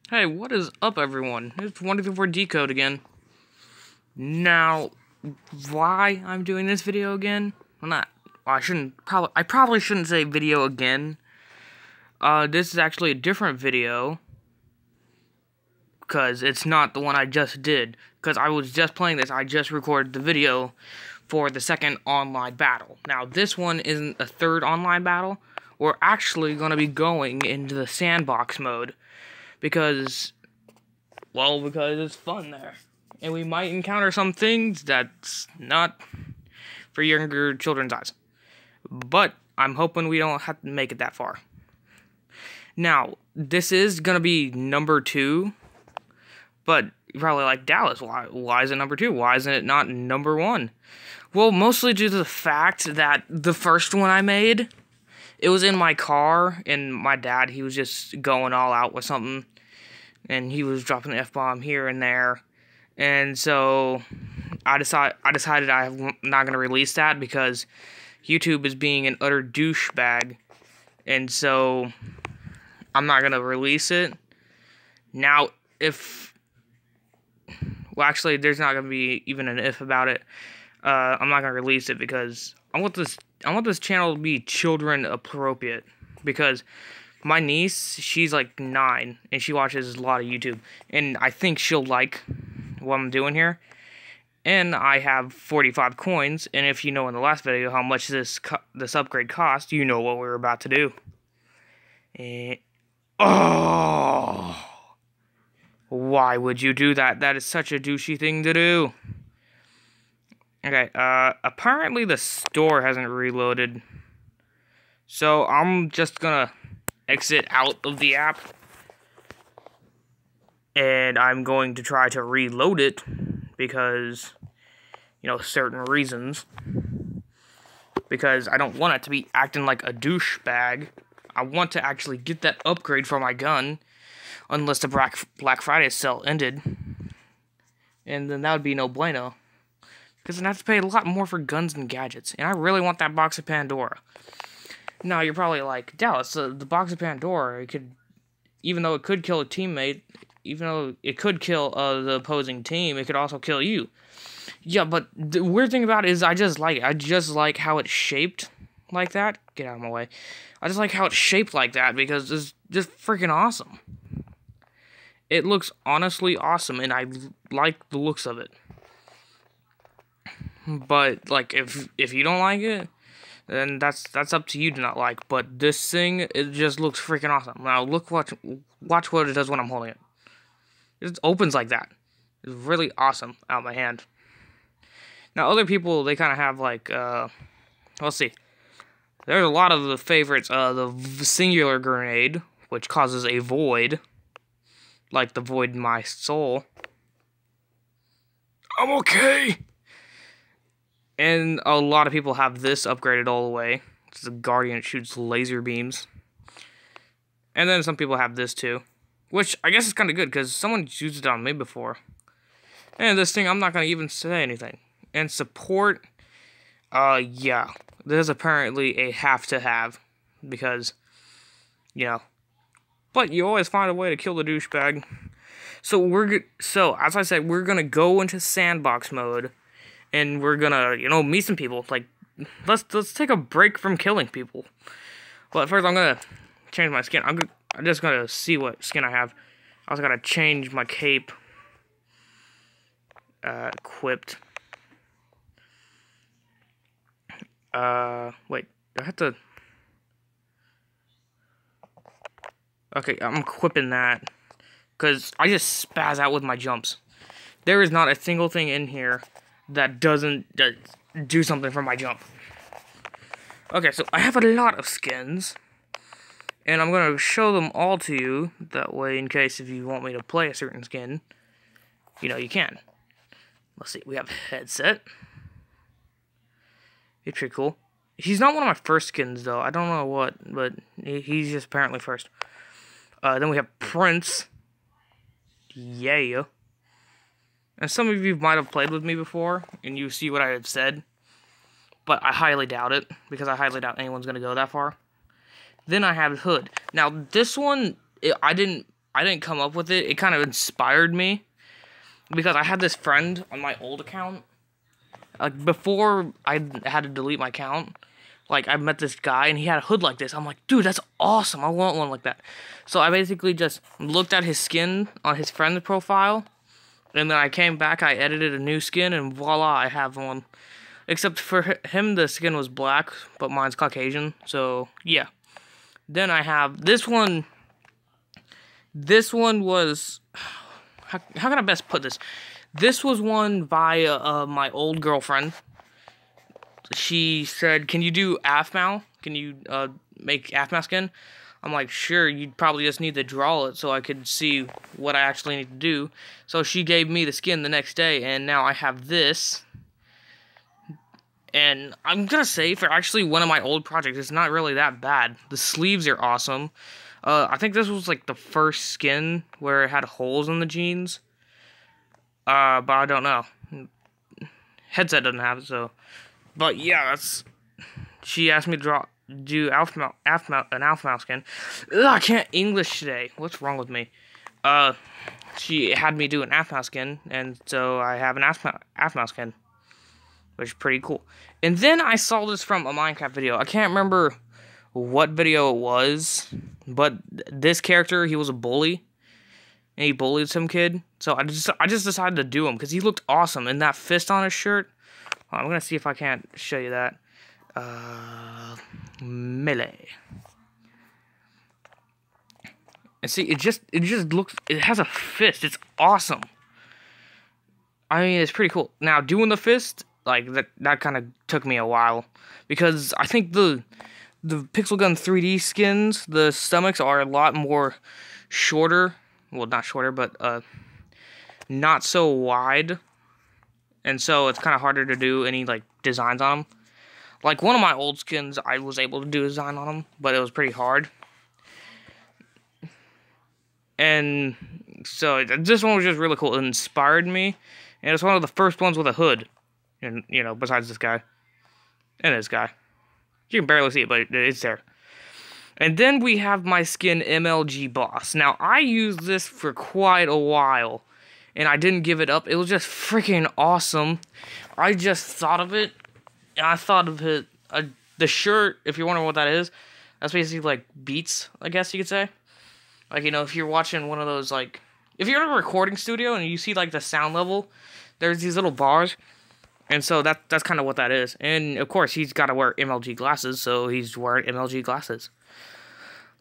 Hey, what is up, everyone? It's 124 Decode again. Now, why I'm doing this video again? Well, I probably shouldn't say video again. This is actually a different video. Because it's not the one I just did. Because I was just playing this, I just recorded the video for the second online battle. Now, this one isn't a third online battle. We're actually going to be going into the sandbox mode. Because it's fun there. And we might encounter some things that's not for younger children's eyes. But I'm hoping we don't have to make it that far. Now, this is going to be number 2. But you're probably like, Dallas, why is it number 2? Why isn't it not number 1? Well, mostly due to the fact that the first one I made, it was in my car, and my dad, he was just going all out with something. And he was dropping the F-bomb here and there. And so I decided I'm not going to release that because YouTube is being an utter douchebag. And so I'm not going to release it. Now, well, actually, there's not going to be even an if about it. I'm not going to release it because I want this channel to be children appropriate. Because my niece, she's like 9, and she watches a lot of YouTube. And I think she'll like what I'm doing here. And I have 45 coins, and if you know in the last video how much this upgrade cost, you know what we're about to do. Oh! Why would you do that? That is such a douchey thing to do. Okay, apparently the store hasn't reloaded. So I'm just gonna exit out of the app. And I'm going to try to reload it because, you know, certain reasons. Because I don't want it to be acting like a douchebag. I want to actually get that upgrade for my gun. Unless the Black Friday sale ended. And then that would be no bueno. Because then I have to pay a lot more for guns and gadgets. And I really want that box of Pandora. Now, you're probably like, Dallas, the box of Pandora, it could, even though it could kill a teammate, even though it could kill the opposing team, it could also kill you. Yeah, but the weird thing about it is I just like how it's shaped like that. Get out of my way. I just like how it's shaped like that because it's just freaking awesome. It looks honestly awesome, and I like the looks of it. But like, if you don't like it, then that's up to you to not like. But this thing, it just looks freaking awesome. Now watch what it does when I'm holding it. It just opens like that. It's really awesome out of my hand. Now other people, they kind of have like let's see. There's a lot of the favorites. The singular grenade, which causes a void. Like the void in my soul. I'm okay! And a lot of people have this upgraded all the way. It's a Guardian, it shoots laser beams. And then some people have this too. Which, I guess is kind of good, because someone used it on me before. And this thing, I'm not going to even say anything. And support, yeah. This is apparently a have-to-have. Because, you know. But you always find a way to kill the douchebag. So as I said, we're gonna go into sandbox mode, and we're gonna, you know, meet some people. Like, let's take a break from killing people. But first, I'm gonna change my skin. I'm just gonna see what skin I have. I also gotta change my cape. Equipped. Wait, do I have to? Okay, I'm equipping that, because I just spaz out with my jumps. There is not a single thing in here that doesn't do something for my jump. Okay, so I have a lot of skins, and I'm going to show them all to you, that way in case if you want me to play a certain skin, you know, you can. Let's see, we have headset. It's pretty cool. He's not one of my first skins, though. I don't know what, but he's just apparently first. Then we have Prince. Yeah. And some of you might have played with me before, and you see what I have said. But I highly doubt it, because I highly doubt anyone's going to go that far. Then I have Hood. Now, this one, I I didn't come up with it. It kind of inspired me. Because I had this friend on my old account. Like, before I had to delete my account, like, I met this guy, and he had a hood like this. I'm like, dude, that's awesome. I want one like that. So I basically just looked at his skin on his friend's profile, and then I came back, I edited a new skin, and voila, I have one. Except for him, the skin was black, but mine's Caucasian, so, yeah. Then I have this one. This one was... How can I best put this? This was one by my old girlfriend. She said, can you do AFMAL? Can you make AFMAL skin? I'm like, sure, you'd probably just need to draw it so I could see what I actually need to do. So she gave me the skin the next day, and now I have this. And I'm gonna say, for actually one of my old projects, it's not really that bad. The sleeves are awesome. I think this was like the first skin where it had holes in the jeans. But I don't know. Headset doesn't have it, so. But yeah, that's. She asked me to do an AFMAL skin. Ugh, I can't English today. What's wrong with me? She had me do an AFMAL skin, and so I have an AFMAL skin, which is pretty cool. And then I saw this from a Minecraft video. I can't remember what video it was, but this character, he was a bully, and he bullied some kid. So I just decided to do him because he looked awesome, and that fist on his shirt. I'm gonna see if I can't show you that. Melee. And see, it just looks. It has a fist. It's awesome. I mean, it's pretty cool. Now doing the fist, like that kind of took me a while because I think the Pixel Gun 3D skins, the stomachs are a lot more shorter. Well, not shorter, but not so wide. And so it's kind of harder to do any, like, designs on them. Like, one of my old skins, I was able to do a design on them, but it was pretty hard. And so this one was just really cool. It inspired me. And it's one of the first ones with a hood. And, you know, besides this guy. And this guy. You can barely see it, but it's there. And then we have my skin MLG Boss. Now, I used this for quite a while, and I didn't give it up. It was just freaking awesome. I just thought of it, and I thought of it. The shirt, if you're wondering what that is, that's basically like beats, I guess you could say. Like, you know, if you're watching one of those, like, if you're in a recording studio and you see, like, the sound level, there's these little bars. And so that's kind of what that is. And, of course, he's got to wear MLG glasses, so he's wearing MLG glasses.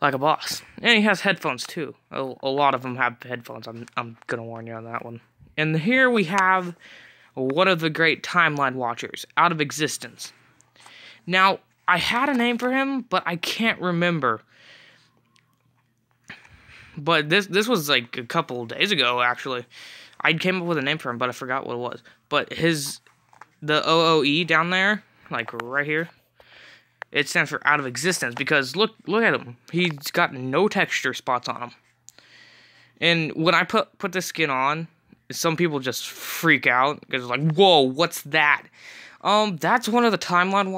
Like a boss. And he has headphones, too. A lot of them have headphones. I'm going to warn you on that one. And here we have one of the great timeline watchers, Out of Existence. Now, I had a name for him, but I can't remember. But this was, like, a couple of days ago, actually. I came up with a name for him, but I forgot what it was. But the OOE down there, like right here, it stands for Out of Existence because look at him. He's got no texture spots on him. And when I put this skin on, some people just freak out because they're like, "Whoa, what's that?" That's one of the timeline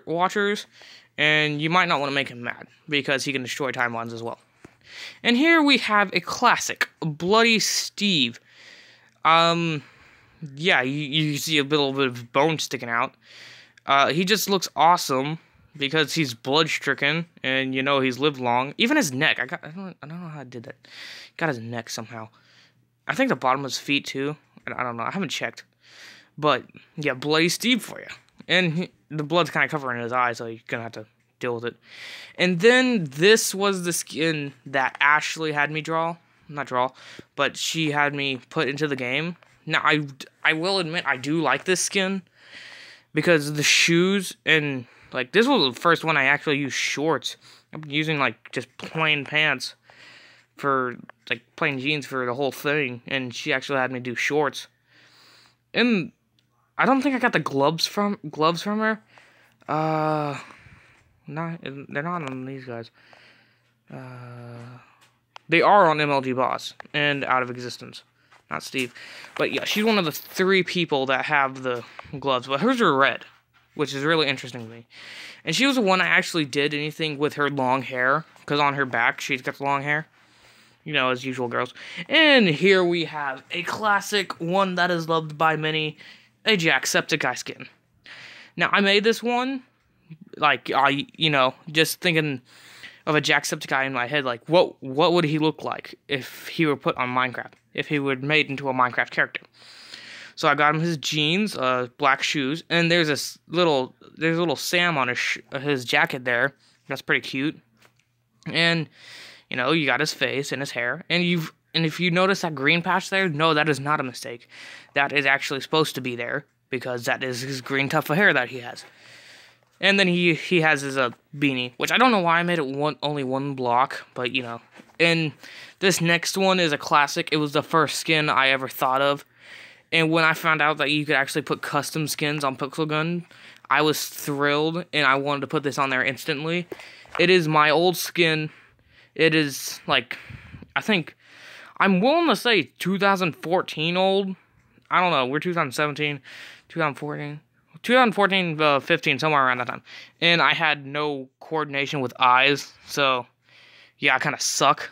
watchers, and you might not want to make him mad because he can destroy timelines as well. And here we have a classic, Bloody Steve. Yeah, you see a little bit of bone sticking out. He just looks awesome because he's blood-stricken, and you know he's lived long. Even his neck, I don't know how I did that. Got his neck somehow. I think the bottom of his feet too. I don't know. I haven't checked. But yeah, Bloody Steve for you. And the blood's kind of covering his eyes, so you're gonna have to deal with it. And then this was the skin that Ashley had me but she had me put into the game. Now, I will admit, I do like this skin, because the shoes, and, like, this was the first one I actually used shorts. I've been using, like, just plain pants for, like, plain jeans for the whole thing, and she actually had me do shorts. And I don't think I got the gloves from her. They're not on these guys. They are on MLG Boss and Out of Existence. Not Steve. But yeah, she's one of the 3 people that have the gloves. But hers are red, which is really interesting to me. And she was the one I actually did anything with her long hair. Because on her back, she's got the long hair. You know, as usual, girls. And here we have a classic, one that is loved by many, a Jacksepticeye skin. Now, I made this one, like, just thinking of a Jacksepticeye in my head, like, what would he look like if he were put on Minecraft? If he were made into a Minecraft character? So I got him his jeans, black shoes, and there's a little Sam on his jacket there. That's pretty cute. And you know, you got his face and his hair, and if you notice that green patch there, no, that is not a mistake. That is actually supposed to be there because that is his green tuft of hair that he has. And then he has his beanie, which I don't know why I made it only one block, but you know. And this next one is a classic. It was the first skin I ever thought of. And when I found out that you could actually put custom skins on Pixel Gun, I was thrilled, and I wanted to put this on there instantly. It is my old skin. It is, like, I think, I'm willing to say 2014 old. I don't know, we're 2017, 2014, 15, somewhere around that time. And I had no coordination with eyes, so, yeah, I kind of suck.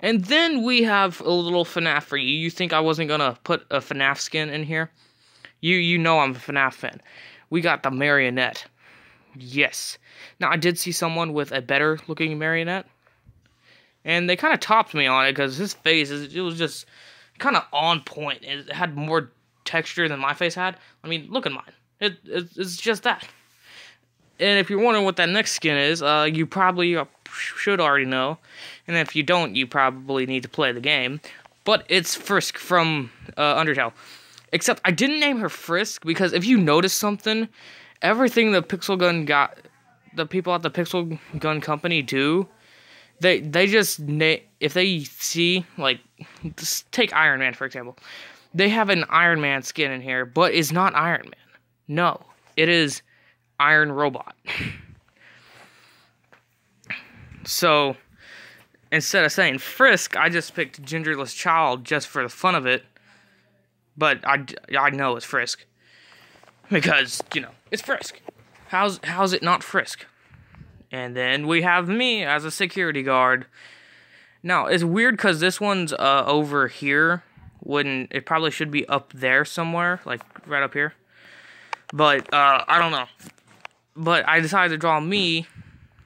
And then we have a little FNAF for you. You think I wasn't gonna put a FNAF skin in here? You know I'm a FNAF fan. We got the marionette. Yes. Now, I did see someone with a better looking marionette. And they kind of topped me on it because his face, it was just kind of on point. It had more texture than my face had. I mean, look at mine. It's just that. And if you're wondering what that next skin is, you probably should already know. And if you don't, you probably need to play the game. But it's Frisk from Undertale. Except I didn't name her Frisk because if you notice something, everything the Pixel Gun the people at the Pixel Gun company do, they just if they see, like, just take Iron Man for example. They have an Iron Man skin in here, but it's not Iron Man. No, it is Iron Robot. So, instead of saying Frisk, I just picked Gingerless Child just for the fun of it. But I know it's Frisk. Because, you know, it's Frisk. How's it not Frisk? And then we have me as a security guard. Now, it's weird because this one's over here. When it probably should be up there somewhere. Like, right up here. But, I don't know. But I decided to draw me.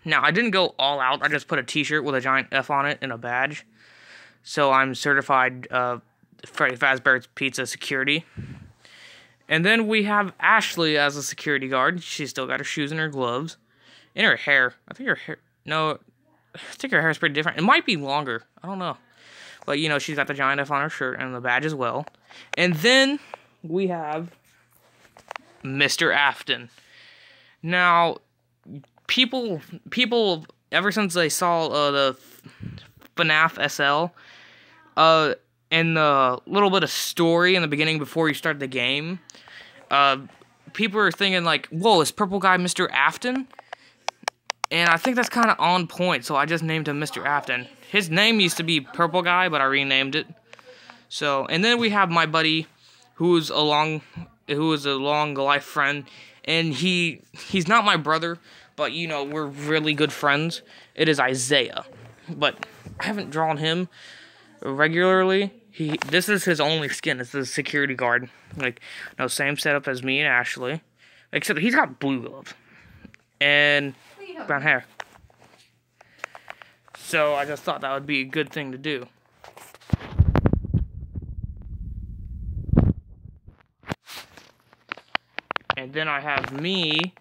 Now, I didn't go all out. I just put a t-shirt with a giant F on it and a badge. So I'm certified Freddy Fazbear's Pizza security. And then we have Ashley as a security guard. She's still got her shoes and her gloves. And her hair. I think her hair... No, I think her hair is pretty different. It might be longer. I don't know. But, you know, she's got the giant F on her shirt and the badge as well. And then we have Mr. Afton. Now, people, ever since they saw the FNAF SL, and the little bit of story in the beginning before you start the game, people are thinking like, whoa, is Purple Guy Mr. Afton? And I think that's kind of on point, so I just named him Mr. Afton. His name used to be Purple Guy, but I renamed it. So, and then we have my buddy, who is a long life friend, and he's not my brother, but you know, we're really good friends. It is Isaiah, but I haven't drawn him regularly. This is his only skin. It's the security guard. Like, no, same setup as me and Ashley, except he's got blue gloves and brown hair. So I just thought that would be a good thing to do. And then I have me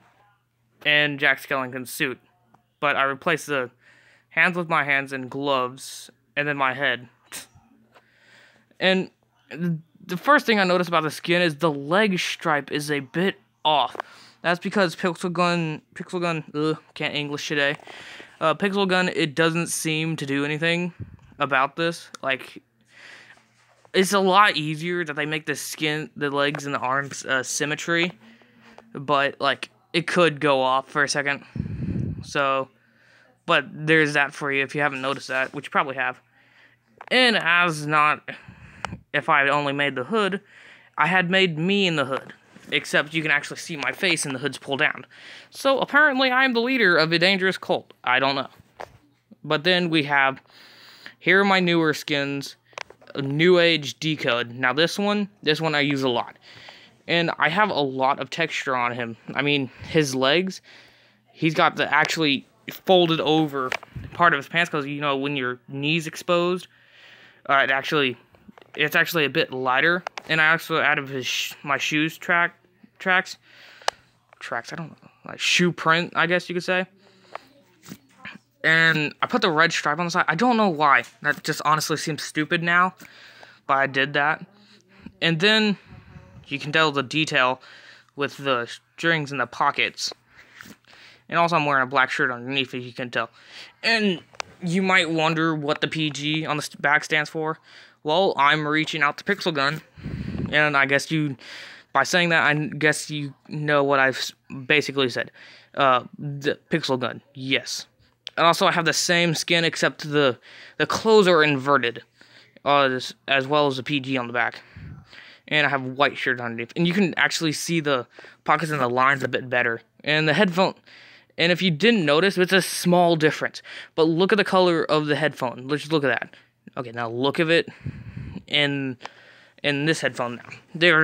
and Jack Skellington's suit. But I replaced the hands with my hands and gloves, and then my head. And the first thing I noticed about the skin is the leg stripe is a bit off. That's because Pixel Gun, can't English today. Pixel Gun, it doesn't seem to do anything about this. Like, it's a lot easier that they make the skin, the legs and the arms symmetry. But, like, it could go off for a second. So, but there's that for you if you haven't noticed that, which you probably have. And if I had only made the hood, I had made me in the hood. Except you can actually see my face and the hood's pulled down. So apparently I am the leader of a dangerous cult. I don't know. But then we have Here are my newer skins. New Age Decode. Now this one I use a lot. And I have a lot of texture on him. I mean, his legs, he's got the actually folded over part of his pants, because, you know, when your knee's exposed, it's actually a bit lighter. And I also added my shoes tracks, I don't know, like shoe print, I guess you could say. And I put the red stripe on the side. I don't know why. That just honestly seems stupid now, but I did that. And then you can tell the detail with the strings in the pockets. And also I'm wearing a black shirt underneath, if you can tell. And you might wonder what the PG on the back stands for. Well, I'm reaching out the pixel gun. And I guess by saying that, I guess you know what I've basically said. The pixel gun, yes. And also I have the same skin, except the clothes are inverted. As well as the PG on the back. And I have white shirt underneath. And you can actually see the pockets and the lines a bit better. And the headphone, and if you didn't notice, it's a small difference. But look at the color of the headphone. Let's just look at that. Okay, now look at it in this headphone now.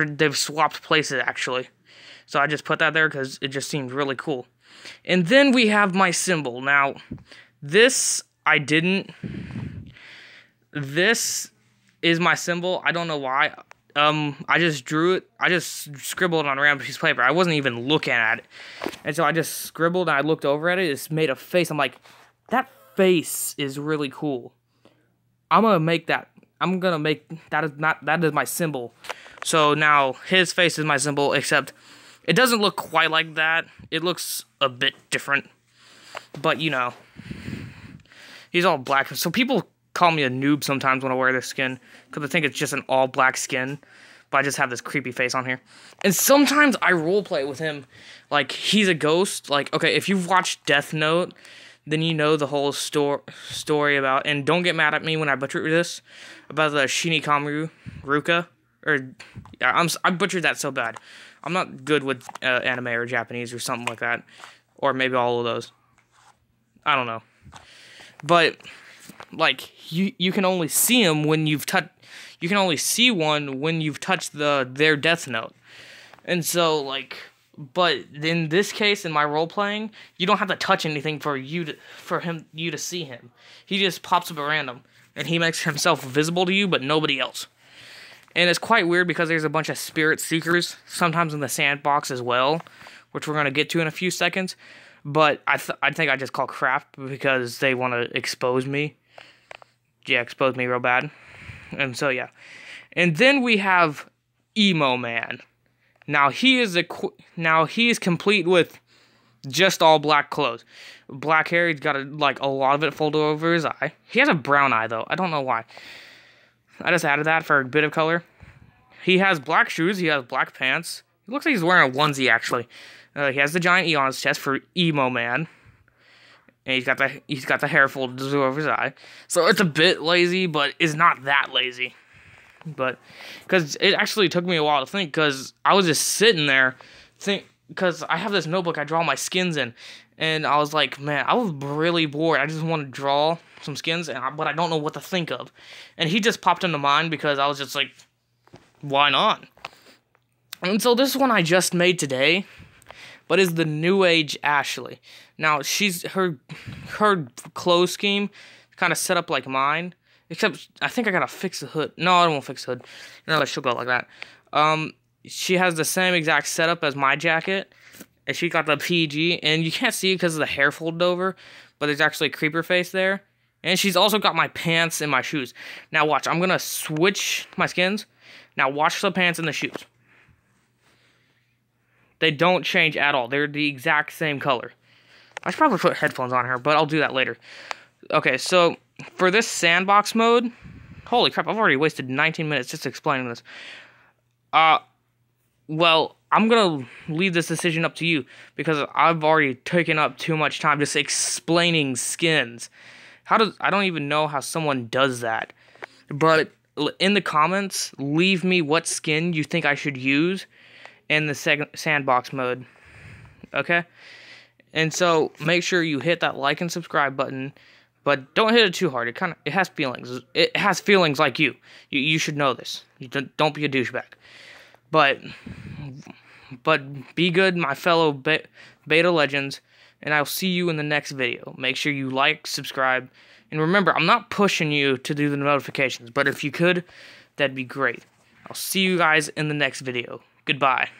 They've swapped places, actually. So I just put that there because it just seemed really cool. And then we have my symbol. Now, this I didn't. This is my symbol. I don't know why. I just drew it. I just scribbled on a random piece of paper. I wasn't even looking at it. And so I just scribbled and I looked over at it. It's made a face. I'm like, that face is really cool. I'm gonna make that. That is my symbol. So now his face is my symbol, except it doesn't look quite like that. It looks a bit different. But, you know, he's all black. So people call me a noob sometimes when I wear this skin, because I think it's just an all-black skin, but I just have this creepy face on here. And sometimes I roleplay with him like he's a ghost. Like, okay, if you've watched Death Note, then you know the whole story about, and don't get mad at me when I butcher this, about the Shinigami Ruka, or, yeah, I butchered that so bad. I'm not good with anime or Japanese or something like that, or maybe all of those. I don't know. But like, you can only see him when you've touched. You can only see one when you've touched their Death Note, and so like. But in this case, in my role playing, you don't have to touch anything for you to see him. He just pops up at random, and he makes himself visible to you, but nobody else. And it's quite weird because there's a bunch of spirit seekers sometimes in the sandbox as well, which we're gonna get to in a few seconds. But I think I just call crap because they want to expose me. Yeah, expose me real bad. And so, yeah. And then we have Emo Man. Now, he is complete with just all black clothes. Black hair, he's got a lot of it folded over his eye. He has a brown eye, though. I don't know why. I just added that for a bit of color. He has black shoes. He has black pants. He looks like he's wearing a onesie, actually. He has the giant E on his chest for Emo Man. And he's got the hair folded over his eye. So it's a bit lazy, but it's not that lazy. But because it actually took me a while to think, because I was just sitting there because I have this notebook I draw my skins in, and I was like, man, I was really bored. I just want to draw some skins, but I don't know what to think of. And he just popped into mind because I was just like, why not? And so this one I just made today, but is the New Age Ashley. Now, her clothes scheme kind of set up like mine, except I think I gotta fix the hood. No, I won't fix the hood. No, she'll go like that. She has the same exact setup as my jacket, and she got the PG, and you can't see it because of the hair folded over, but there's actually a creeper face there. And she's also got my pants and my shoes. Now watch, I'm gonna switch my skins. Now watch the pants and the shoes. They don't change at all. They're the exact same color. I should probably put headphones on her, but I'll do that later. Okay, so for this sandbox mode, holy crap, I've already wasted 19 minutes just explaining this. Well, I'm gonna leave this decision up to you, because I've already taken up too much time just explaining skins. I don't even know how someone does that. But in the comments, leave me what skin you think I should use in the sandbox mode. Okay? And so, make sure you hit that like and subscribe button. But don't hit it too hard. It has feelings. It has feelings like you. You should know this. You don't be a douchebag. But be good, my fellow beta legends, and I'll see you in the next video. Make sure you like, subscribe, and remember, I'm not pushing you to do the notifications, but if you could, that'd be great. I'll see you guys in the next video. Goodbye.